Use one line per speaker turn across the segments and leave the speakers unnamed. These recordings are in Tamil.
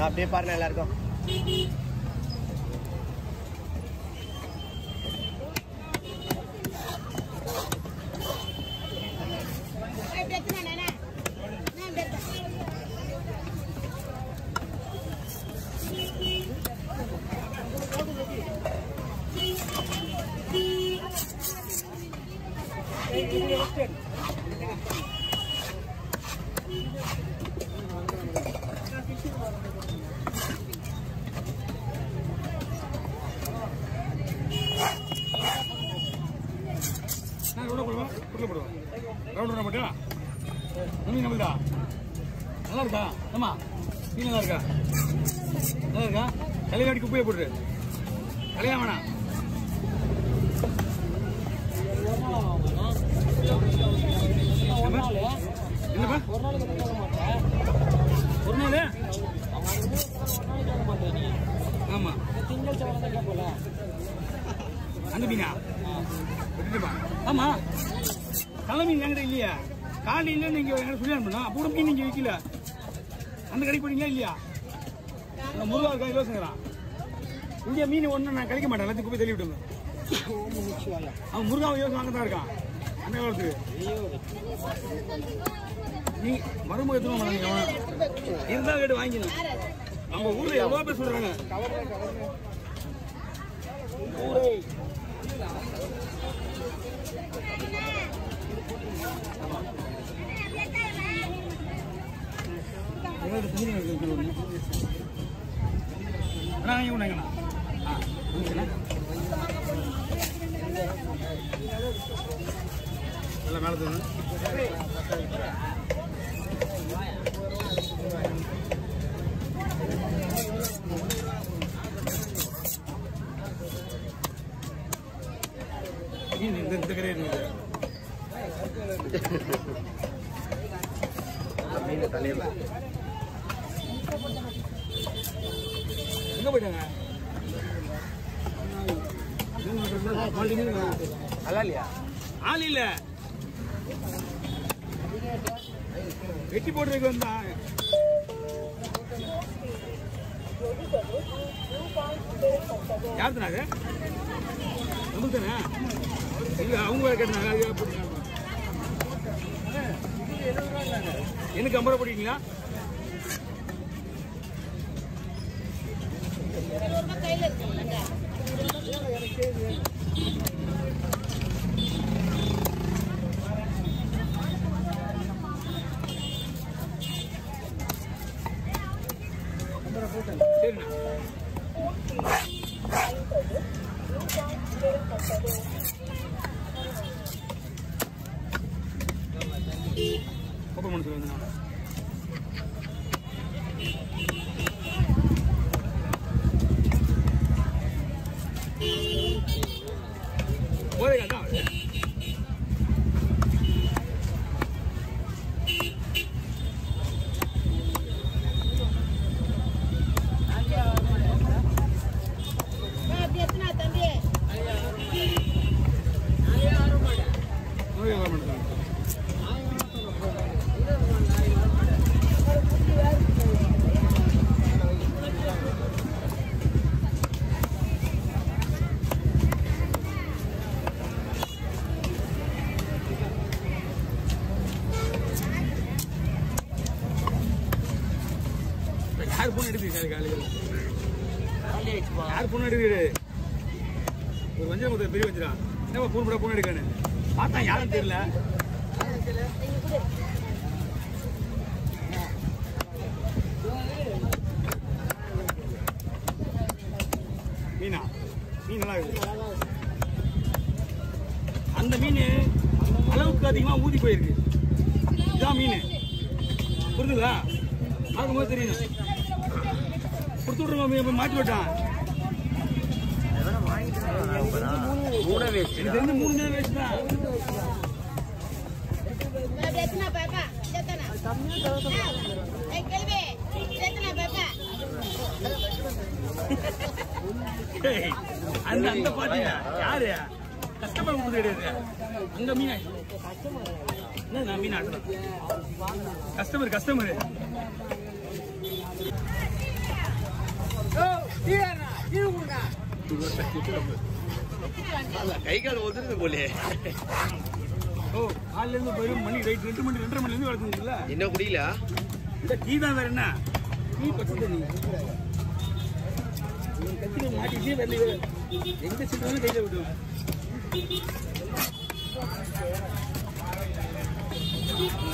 அப்படியே பாருங்க எல்லாருக்கும்.
நல்லா இருக்கா? ஆமா, நீ நல்லா இருக்கா? நல்லா இருக்கா? கலையாடி குப்பையை போட்டு கலையா வேணாம். என்னப்பா ஒரு நாள்? ஆமா, அந்த மீனா விட்டுப்பா. ஆமா, கலை மீன் என்கிட்ட இல்லையா? காலையில நீங்க எங்க சொல்லி அனுப்பணும். அப்போ மீன் நீங்க விற்கல, அந்த கடைக்கு போனீங்களா இல்லையா? முருகா இருக்கா இலவசங்கிறான். இங்கே மீன் ஒன்றும் நான் கிடைக்க மாட்டேன், எல்லாத்தையும் குப்பை தள்ளி விட்டுங்க. அவன் முருகாவை இலவசம் வாங்க தான் இருக்கான் அந்த காலத்துக்கு. நீ வரும்போது எத்தனை மாட்டாங்க இருந்தா கேட்டு வாங்கிக்கணும். நம்ம ஊர்ல எவ்வளோ பேர் சொல்றாங்க. மேல இந்த கரையே மீன் தலையில எங்க போயிட்டாங்க? ஆள் இல்ல, வெட்டி போடுறதுக்கு வந்தா. யார் தானே நமக்கு தானே? இல்ல அவங்க கேட்டாங்க. எனக்கு 50 ரூபா போட்டீங்களா? சரிண்ணா. ஓப்பன் பண்ண சொல்லுங்க. போதே தான் யார் போன் எடுத்துக்கிட்டு காலையில் யார் போன் எடுத்துக்கிட்டு ஒரு வஞ்சரம் கொடுத்த பெரிய வஞ்சிரா என்ன போன் போட போன் எடுக்கானு பார்த்தா யாரும் தெரியல. மீனா மீன் நல்லா இருக்கு. அந்த மீன் அளவுக்கு அதிகமாக ஊதி போயிருக்கு. இதான் மீன் புரிஞ்சுங்களா? பார்க்கும்போது தெரியும். கொடுத்து விட்ருங்க, மாற்றி விட்டான். தெரிஞ்சு 3 மீன் வேஸ்ட் தான். அந்த பாத்தீங்க யாரு கஸ்டமர் கொடுத்து கிடையாது. உங்க மீன் நான் மீன் ஆடுறேன். கஸ்டமர்
கை கால் ஒதுருது போலே.
ஓ காலையில இருந்து போயிடும் மணி ரைட் 2 மணி 2:30 மணில இருந்து வளர்த்துங்களா?
என்ன குடிக்கல?
இந்த டீ தான் வேற என்ன? டீ பச்சை தண்ணி. கத்திர மாட்டிட்டே வரல. எங்க சிட்டாலும் கையில விடுவோம்.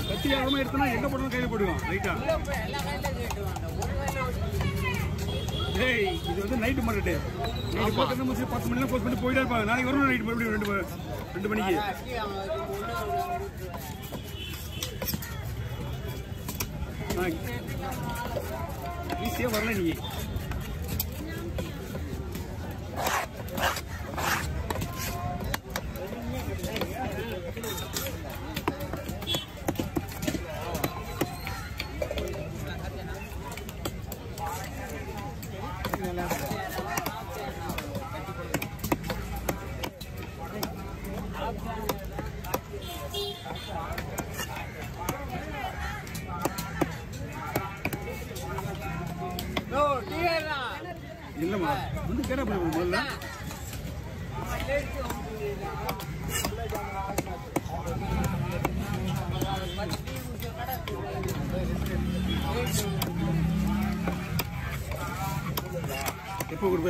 கத்தி ஆகமா எடுத்தனா எங்க போடணும் கையில போடுவோம். ரைட்டா? ஏய் இது வந்து நைட் மார்க்கெட். நைட் பக்கத்துல முடிச்சு 10 மணில க்ளோஸ் பண்ணி போயிட்டே இருப்பாங்க. நாளைக்கு வரணும் நைட் மறுபடியும் 2 மணிக்கு. ஈஸியா வரல நீ. இல்லம்மா வந்து கேட்டா போய் முதல்ல எப்போ கொடுப்பா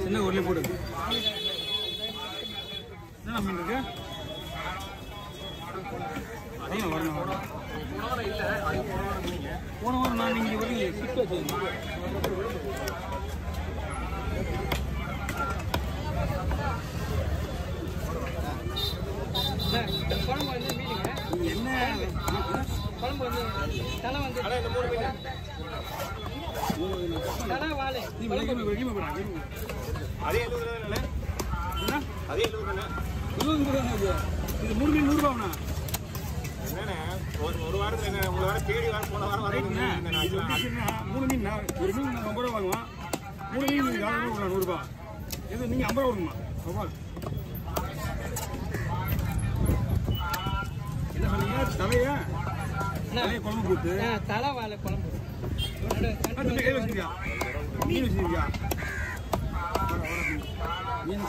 என்ன ஊர்ல போடு என்ன மீன் இருக்கு அதையும் வரணும் போன வாரம் நான் இங்கே வரீங்க சிக்க குழம்பு வந்து மீனுங்க என்ன குழம்பு வந்து தலை வந்து இந்த 3 மீன் தலை வாழை நீ வெளியே அதே 70 ரூபாய் என்ன அதே 70 ரூபாய் இது 3 மீன் 100 ரூபாய்ண்ணா என்னண்ணே ஒரு வாரத்துல என்ன உங்களை வர தேடி வர போன வாரம் வரீங்க 3 மீன் ஒரு மீன் 50 ரூபா வாங்குவோம் 3 மீன் 100 ரூபாய் இது நீங்க 50 ரூபா கொடுங்கம்மா சவால் என்ன சொன்னீங்க தலையா குழம்பு போட்டு தலை வாழை குழம்பு மீன் வச்சிருக்கியா மீன்